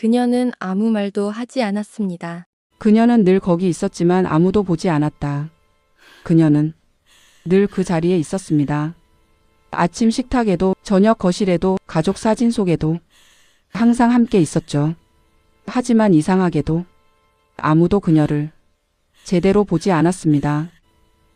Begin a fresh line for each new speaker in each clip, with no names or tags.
그녀는 아무 말도 하지 않았습니다.
그녀는 늘 거기 있었지만 아무도 보지 않았다. 그녀는 늘 그 자리에 있었습니다. 아침 식탁에도 저녁 거실에도 가족 사진 속에도 항상 함께 있었죠. 하지만 이상하게도 아무도 그녀를 제대로 보지 않았습니다.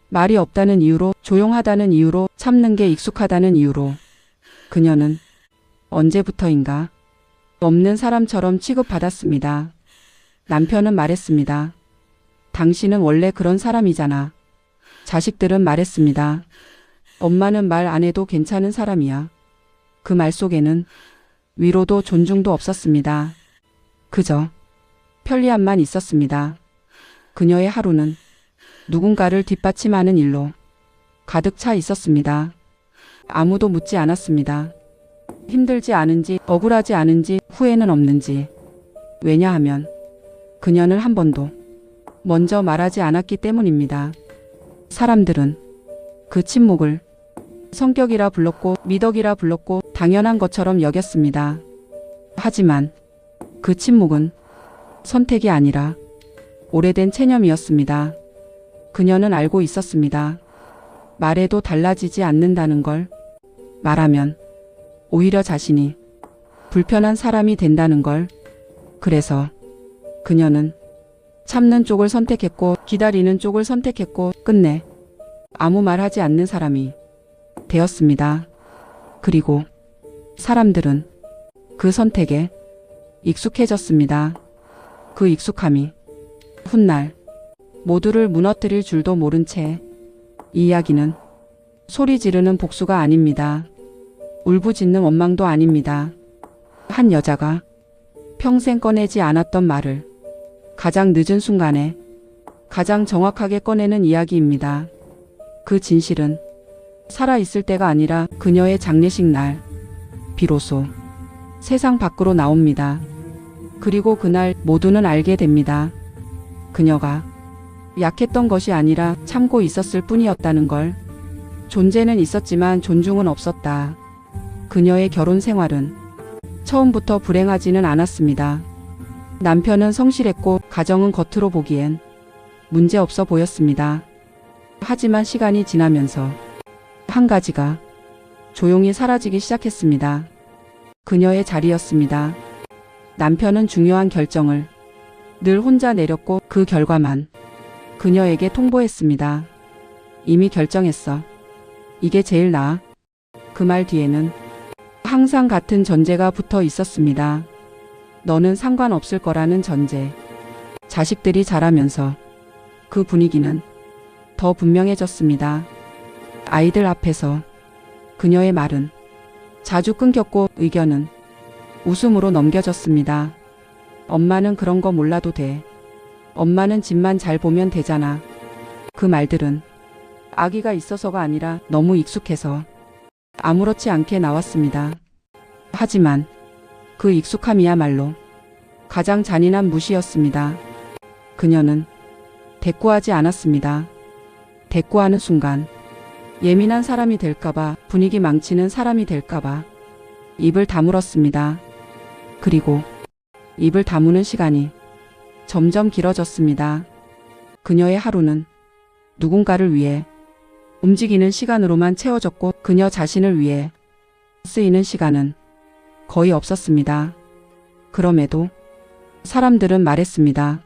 말이 없다는 이유로, 조용하다는 이유로, 참는 게 익숙하다는 이유로 그녀는 언제부터인가 없는 사람처럼 취급받았습니다. 남편은 말했습니다. 당신은 원래 그런 사람이잖아. 자식들은 말했습니다. 엄마는 말 안 해도 괜찮은 사람이야. 그 말 속에는 위로도 존중도 없었습니다. 그저 편리함만 있었습니다. 그녀의 하루는 누군가를 뒷받침하는 일로 가득 차 있었습니다. 아무도 묻지 않았습니다. 힘들지 않은지, 억울하지 않은지, 후회는 없는지. 왜냐하면 그녀는 한 번도 먼저 말하지 않았기 때문입니다. 사람들은 그 침묵을 성격이라 불렀고 미덕이라 불렀고 당연한 것처럼 여겼습니다. 하지만 그 침묵은 선택이 아니라 오래된 체념이었습니다. 그녀는 알고 있었습니다. 말해도 달라지지 않는다는 걸. 말하면 오히려 자신이 불편한 사람이 된다는 걸. 그래서 그녀는 참는 쪽을 선택했고 기다리는 쪽을 선택했고 끝내 아무 말 하지 않는 사람이 되었습니다. 그리고 사람들은 그 선택에 익숙해졌습니다. 그 익숙함이 훗날 모두를 무너뜨릴 줄도 모른 채 이 이야기는 소리 지르는 복수가 아닙니다. 울부짖는 원망도 아닙니다. 한 여자가 평생 꺼내지 않았던 말을 가장 늦은 순간에 가장 정확하게 꺼내는 이야기입니다. 그 진실은 살아있을 때가 아니라 그녀의 장례식 날 비로소 세상 밖으로 나옵니다. 그리고 그날 모두는 알게 됩니다. 그녀가 약했던 것이 아니라 참고 있었을 뿐이었다는 걸. 존재는 있었지만 존중은 없었다. 그녀의 결혼 생활은 처음부터 불행하지는 않았습니다. 남편은 성실했고 가정은 겉으로 보기엔 문제없어 보였습니다. 하지만 시간이 지나면서 한 가지가 조용히 사라지기 시작했습니다. 그녀의 자리였습니다. 남편은 중요한 결정을 늘 혼자 내렸고 그 결과만 그녀에게 통보했습니다. 이미 결정했어. 이게 제일 나아. 그 말 뒤에는 항상 같은 전제가 붙어 있었습니다. 너는 상관없을 거라는 전제. 자식들이 자라면서 그 분위기는 더 분명해졌습니다. 아이들 앞에서 그녀의 말은 자주 끊겼고 의견은 웃음으로 넘겨졌습니다. 엄마는 그런 거 몰라도 돼. 엄마는 집만 잘 보면 되잖아. 그 말들은 아기가 있어서가 아니라 너무 익숙해서 아무렇지 않게 나왔습니다. 하지만 그 익숙함이야말로 가장 잔인한 무시였습니다. 그녀는 대꾸하지 않았습니다. 대꾸하는 순간 예민한 사람이 될까봐, 분위기 망치는 사람이 될까봐 입을 다물었습니다. 그리고 입을 다무는 시간이 점점 길어졌습니다. 그녀의 하루는 누군가를 위해 움직이는 시간으로만 채워졌고 그녀 자신을 위해 쓰이는 시간은 거의 없었습니다. 그럼에도 사람들은 말했습니다.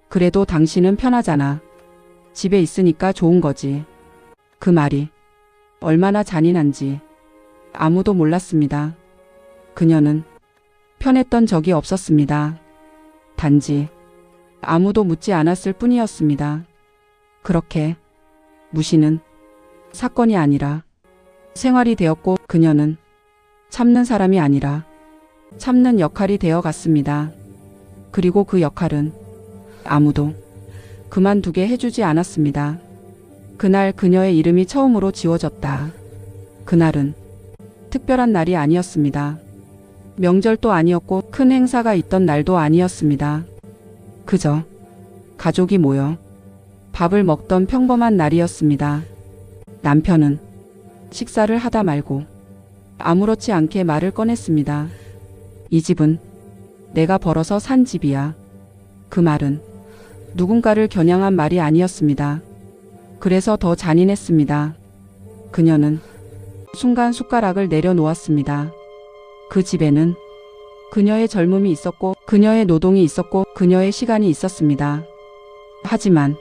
그래도 당신은 편하잖아. 집에 있으니까 좋은 거지. 그 말이 얼마나 잔인한지 아무도 몰랐습니다. 그녀는 편했던 적이 없었습니다. 단지 아무도 묻지 않았을 뿐이었습니다. 그렇게 무시는 사건이 아니라 생활이 되었고 그녀는 참는 사람이 아니라 참는 역할이 되어 갔습니다. 그리고 그 역할은 아무도 그만두게 해주지 않았습니다. 그날 그녀의 이름이 처음으로 지워졌다. 그날은 특별한 날이 아니었습니다. 명절도 아니었고 큰 행사가 있던 날도 아니었습니다. 그저 가족이 모여 밥을 먹던 평범한 날이었습니다. 남편은 식사를 하다 말고 아무렇지 않게 말을 꺼냈습니다. 이 집은 내가 벌어서 산 집이야. 그 말은 누군가를 겨냥한 말이 아니었습니다. 그래서 더 잔인했습니다. 그녀는 순간 숟가락을 내려놓았습니다. 그 집에는 그녀의 젊음이 있었고, 그녀의 노동이 있었고, 그녀의 시간이 있었습니다. 하지만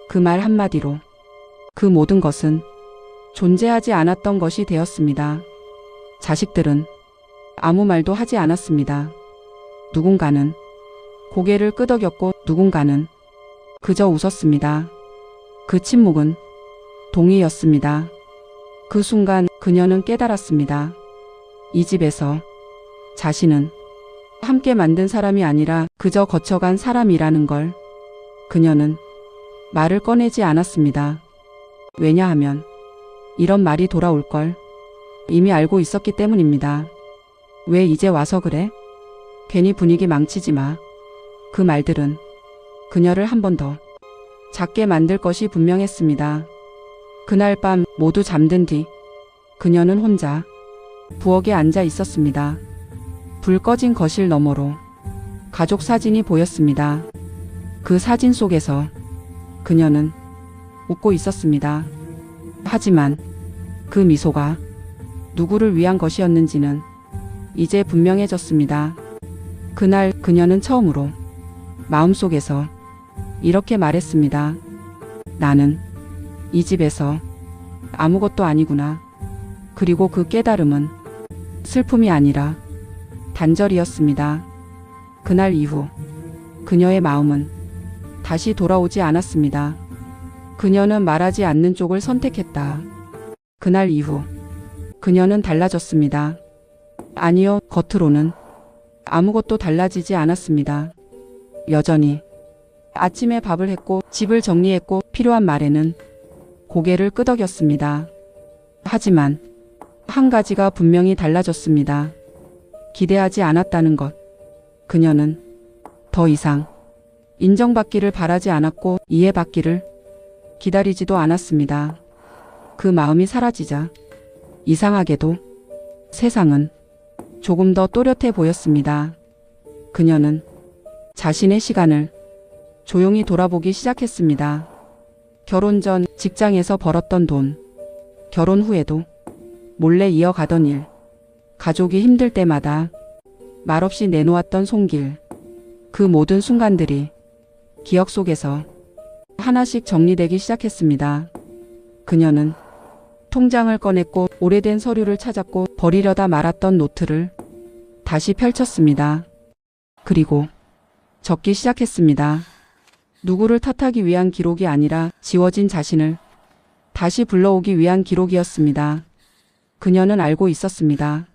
그 말 한마디로 그 모든 것은 존재하지 않았던 것이 되었습니다. 자식들은 아무 말도 하지 않았습니다. 누군가는 고개를 끄덕였고 누군가는 그저 웃었습니다. 그 침묵은 동의였습니다. 그 순간 그녀는 깨달았습니다. 이 집에서 자신은 함께 만든 사람이 아니라 그저 거쳐간 사람이라는 걸. 그녀는 말을 꺼내지 않았습니다. 왜냐하면 이런 말이 돌아올 걸 이미 알고 있었기 때문입니다. 왜 이제 와서 그래? 괜히 분위기 망치지 마. 그 말들은 그녀를 한 번 더 작게 만들 것이 분명했습니다. 그날 밤 모두 잠든 뒤 그녀는 혼자 부엌에 앉아 있었습니다. 불 꺼진 거실 너머로 가족 사진이 보였습니다. 그 사진 속에서 그녀는 웃고 있었습니다. 하지만 그 미소가 누구를 위한 것이었는지는 이제 분명해졌습니다. 그날 그녀는 처음으로 마음속에서 이렇게 말했습니다. 나는 이 집에서 아무것도 아니구나. 그리고 그 깨달음은 슬픔이 아니라 단절이었습니다. 그날 이후 그녀의 마음은 다시 돌아오지 않았습니다. 그녀는 말하지 않는 쪽을 선택했다. 그날 이후 그녀는 달라졌습니다. 아니요, 겉으로는 아무것도 달라지지 않았습니다. 여전히 아침에 밥을 했고 집을 정리했고 필요한 말에는 고개를 끄덕였습니다. 하지만 한 가지가 분명히 달라졌습니다. 기대하지 않았다는 것. 그녀는 더 이상 인정받기를 바라지 않았고 이해받기를 기다리지도 않았습니다. 그 마음이 사라지자 이상하게도 세상은 조금 더 또렷해 보였습니다. 그녀는 자신의 시간을 조용히 돌아보기 시작했습니다. 결혼 전 직장에서 벌었던 돈, 결혼 후에도 몰래 이어가던 일, 가족이 힘들 때마다 말없이 내놓았던 손길, 그 모든 순간들이 기억 속에서 하나씩 정리되기 시작했습니다. 그녀는 통장을 꺼냈고 오래된 서류를 찾았고 버리려다 말았던 노트를 다시 펼쳤습니다. 그리고 적기 시작했습니다. 누구를 탓하기 위한 기록이 아니라 지워진 자신을 다시 불러오기 위한 기록이었습니다. 그녀는 알고 있었습니다.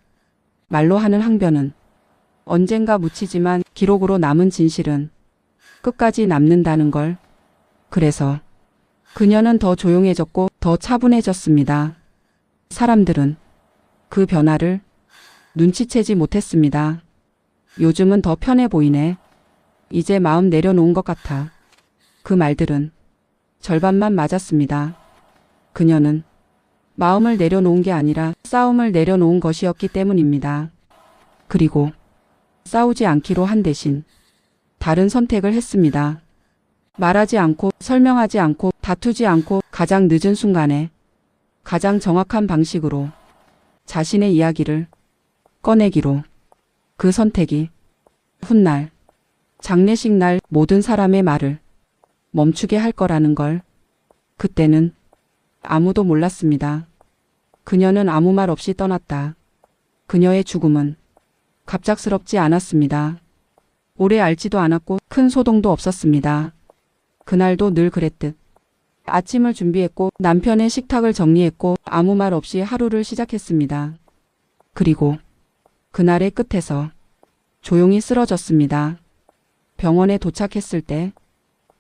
말로 하는 항변은 언젠가 묻히지만 기록으로 남은 진실은 끝까지 남는다는 걸. 그래서 그녀는 더 조용해졌고 더 차분해졌습니다. 사람들은 그 변화를 눈치채지 못했습니다. 요즘은 더 편해 보이네. 이제 마음 내려놓은 것 같아. 그 말들은 절반만 맞았습니다. 그녀는 마음을 내려놓은 게 아니라 싸움을 내려놓은 것이었기 때문입니다. 그리고 싸우지 않기로 한 대신 다른 선택을 했습니다. 말하지 않고 설명하지 않고 다투지 않고 가장 늦은 순간에 가장 정확한 방식으로 자신의 이야기를 꺼내기로. 그 선택이 훗날 장례식 날 모든 사람의 말을 멈추게 할 거라는 걸. 그때는 아무도 몰랐습니다. 그녀는 아무 말 없이 떠났다. 그녀의 죽음은 갑작스럽지 않았습니다. 오래 알지도 않았고 큰 소동도 없었습니다. 그날도 늘 그랬듯 아침을 준비했고 남편의 식탁을 정리했고 아무 말 없이 하루를 시작했습니다. 그리고 그날의 끝에서 조용히 쓰러졌습니다. 병원에 도착했을 때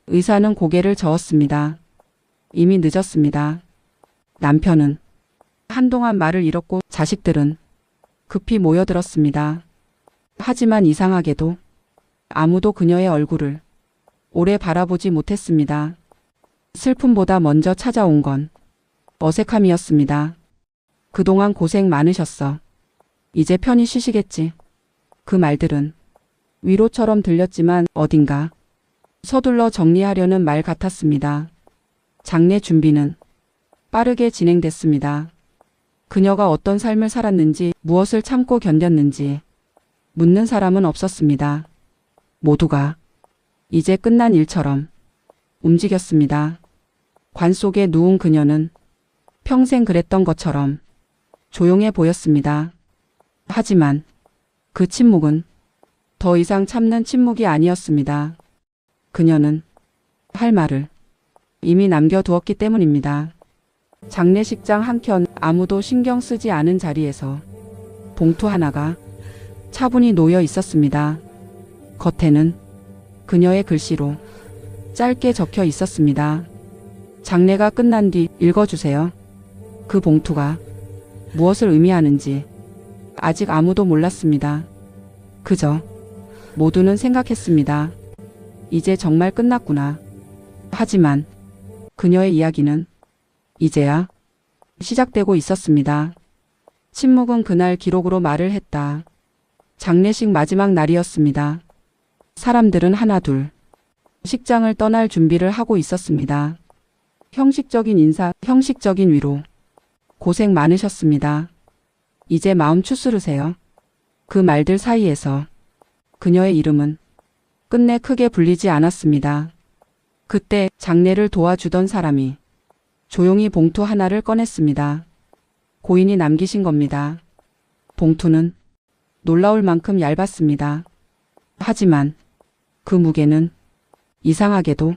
의사는 고개를 저었습니다. 이미 늦었습니다. 남편은 한동안 말을 잃었고 자식들은 급히 모여들었습니다. 하지만 이상하게도 아무도 그녀의 얼굴을 오래 바라보지 못했습니다. 슬픔보다 먼저 찾아온 건 어색함이었습니다. 그동안 고생 많으셨어. 이제 편히 쉬시겠지. 그 말들은 위로처럼 들렸지만 어딘가 서둘러 정리하려는 말 같았습니다. 장례 준비는 빠르게 진행됐습니다. 그녀가 어떤 삶을 살았는지, 무엇을 참고 견뎠는지 묻는 사람은 없었습니다. 모두가 이제 끝난 일처럼 움직였습니다. 관 속에 누운 그녀는 평생 그랬던 것처럼 조용해 보였습니다. 하지만 그 침묵은 더 이상 참는 침묵이 아니었습니다. 그녀는 할 말을 이미 남겨두었기 때문입니다. 장례식장 한켠 아무도 신경 쓰지 않은 자리에서 봉투 하나가 차분히 놓여 있었습니다. 겉에는 그녀의 글씨로 짧게 적혀 있었습니다. 장례가 끝난 뒤 읽어주세요. 그 봉투가 무엇을 의미하는지 아직 아무도 몰랐습니다. 그저 모두는 생각했습니다. 이제 정말 끝났구나. 하지만 그녀의 이야기는 이제야 시작되고 있었습니다. 침묵은 그날 기록으로 말을 했다. 장례식 마지막 날이었습니다. 사람들은 하나둘 식장을 떠날 준비를 하고 있었습니다. 형식적인 인사, 형식적인 위로. 고생 많으셨습니다. 이제 마음 추스르세요. 그 말들 사이에서 그녀의 이름은 끝내 크게 불리지 않았습니다. 그때 장례를 도와주던 사람이 조용히 봉투 하나를 꺼냈습니다. 고인이 남기신 겁니다. 봉투는 놀라울 만큼 얇았습니다. 하지만 그 무게는 이상하게도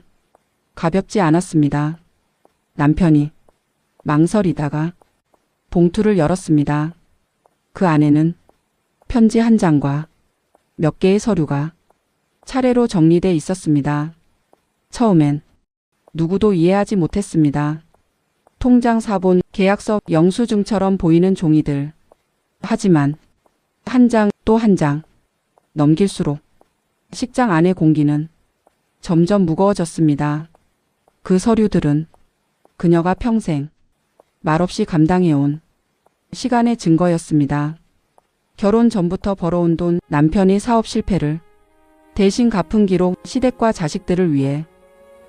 가볍지 않았습니다. 남편이 망설이다가 봉투를 열었습니다. 그 안에는 편지 한 장과 몇 개의 서류가 차례로 정리돼 있었습니다. 처음엔 누구도 이해하지 못했습니다. 통장 사본, 계약서, 영수증처럼 보이는 종이들. 하지만 한 장 또 한 장 넘길수록 식장 안의 공기는 점점 무거워졌습니다. 그 서류들은 그녀가 평생 말없이 감당해온 시간의 증거였습니다. 결혼 전부터 벌어온 돈, 남편의 사업 실패를 대신 갚은 기록, 시댁과 자식들을 위해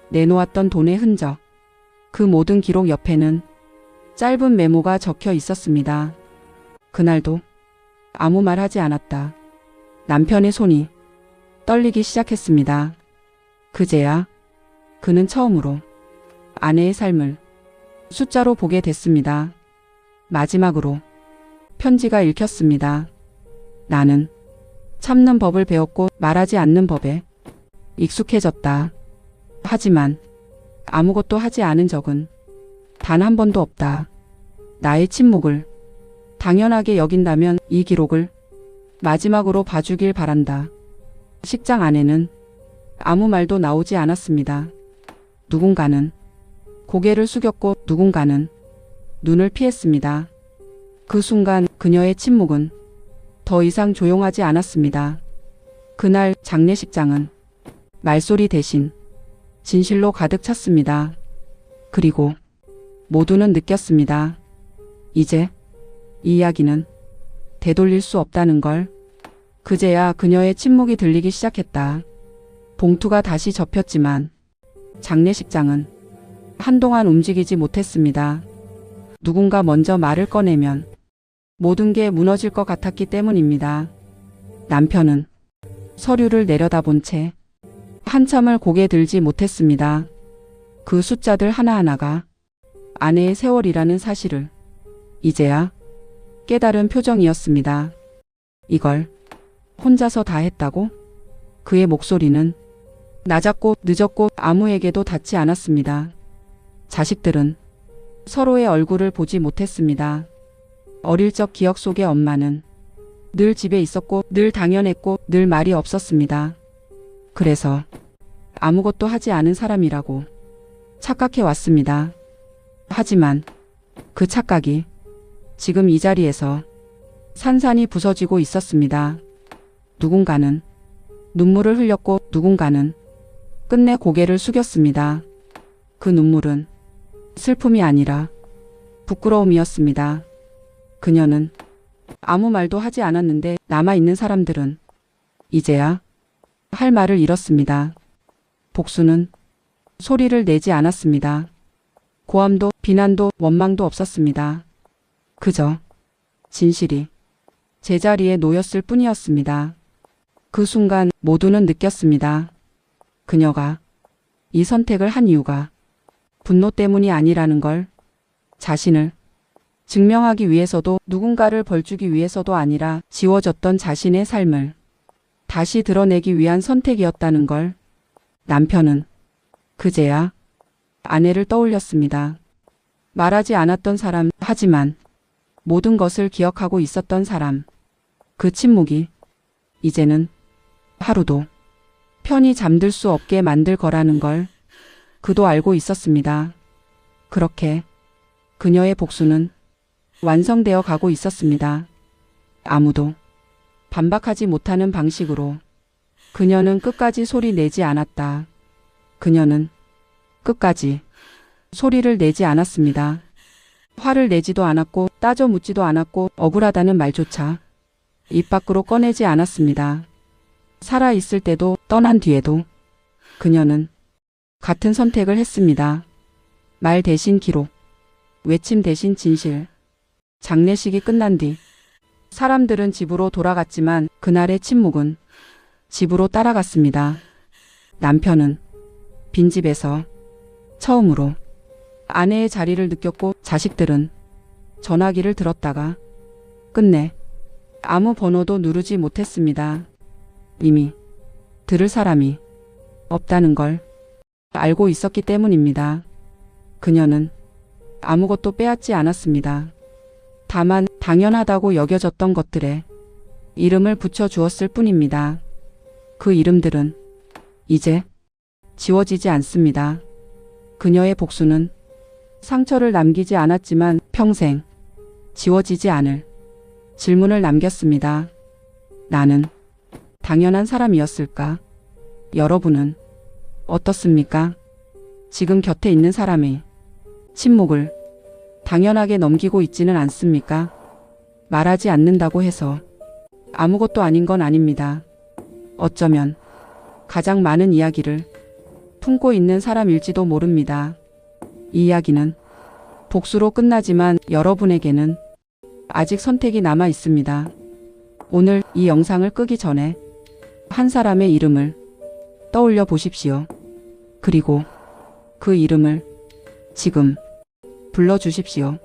내놓았던 돈의 흔적. 그 모든 기록 옆에는 짧은 메모가 적혀 있었습니다. 그날도 아무 말 하지 않았다. 남편의 손이 떨리기 시작했습니다. 그제야 그는 처음으로 아내의 삶을 숫자로 보게 됐습니다. 마지막으로 편지가 읽혔습니다. 나는 참는 법을 배웠고 말하지 않는 법에 익숙해졌다. 하지만 아무것도 하지 않은 적은 단 한 번도 없다. 나의 침묵을 당연하게 여긴다면 이 기록을 마지막으로 봐주길 바란다. 식장 안에는 아무 말도 나오지 않았습니다. 누군가는 고개를 숙였고 누군가는 눈을 피했습니다. 그 순간 그녀의 침묵은 더 이상 조용하지 않았습니다. 그날 장례식장은 말소리 대신 진실로 가득 찼습니다. 그리고 모두는 느꼈습니다. 이제 이 이야기는 되돌릴 수 없다는 걸. 그제야 그녀의 침묵이 들리기 시작했다. 봉투가 다시 접혔지만 장례식장은 한동안 움직이지 못했습니다. 누군가 먼저 말을 꺼내면 모든 게 무너질 것 같았기 때문입니다. 남편은 서류를 내려다본 채 한참을 고개 들지 못했습니다. 그 숫자들 하나하나가 아내의 세월이라는 사실을 이제야 깨달은 표정이었습니다. 이걸 혼자서 다 했다고? 그의 목소리는 낮았고 늦었고 아무에게도 닿지 않았습니다. 자식들은 서로의 얼굴을 보지 못했습니다. 어릴 적 기억 속의 엄마는 늘 집에 있었고 늘 당연했고 늘 말이 없었습니다. 그래서 아무것도 하지 않은 사람이라고 착각해 왔습니다. 하지만 그 착각이 지금 이 자리에서 산산이 부서지고 있었습니다. 누군가는 눈물을 흘렸고 누군가는 끝내 고개를 숙였습니다. 그 눈물은 슬픔이 아니라 부끄러움이었습니다. 그녀는 아무 말도 하지 않았는데 남아있는 사람들은 이제야 할 말을 잃었습니다. 복수는 소리를 내지 않았습니다. 고함도 비난도 원망도 없었습니다. 그저 진실이 제자리에 놓였을 뿐이었습니다. 그 순간 모두는 느꼈습니다. 그녀가 이 선택을 한 이유가 분노 때문이 아니라는 걸, 자신을 증명하기 위해서도 누군가를 벌주기 위해서도 아니라 지워졌던 자신의 삶을 다시 드러내기 위한 선택이었다는 걸. 남편은 그제야 아내를 떠올렸습니다. 말하지 않았던 사람, 하지만 모든 것을 기억하고 있었던 사람. 그 침묵이 이제는 하루도 편히 잠들 수 없게 만들 거라는 걸 그도 알고 있었습니다. 그렇게 그녀의 복수는 완성되어 가고 있었습니다. 아무도 반박하지 못하는 방식으로 그녀는 끝까지 소리 내지 않았다. 그녀는 끝까지 소리를 내지 않았습니다. 화를 내지도 않았고 따져 묻지도 않았고 억울하다는 말조차 입 밖으로 꺼내지 않았습니다. 살아있을 때도 떠난 뒤에도 그녀는 같은 선택을 했습니다. 말 대신 기록, 외침 대신 진실. 장례식이 끝난 뒤 사람들은 집으로 돌아갔지만 그날의 침묵은 집으로 따라갔습니다. 남편은 빈집에서 처음으로 아내의 자리를 느꼈고 자식들은 전화기를 들었다가 끝내 아무 번호도 누르지 못했습니다. 이미 들을 사람이 없다는 걸 알고 있었기 때문입니다. 그녀는 아무것도 빼앗지 않았습니다. 다만 당연하다고 여겨졌던 것들에 이름을 붙여주었을 뿐입니다. 그 이름들은 이제 지워지지 않습니다. 그녀의 복수는 상처를 남기지 않았지만 평생 지워지지 않을 질문을 남겼습니다. 나는 당연한 사람이었을까? 여러분은 어떻습니까? 지금 곁에 있는 사람의 침묵을 당연하게 넘기고 있지는 않습니까? 말하지 않는다고 해서 아무것도 아닌 건 아닙니다. 어쩌면 가장 많은 이야기를 품고 있는 사람일지도 모릅니다. 이 이야기는 복수로 끝나지만 여러분에게는 아직 선택이 남아 있습니다. 오늘 이 영상을 끄기 전에 한 사람의 이름을 떠올려 보십시오. 그리고 그 이름을 지금 불러주십시오.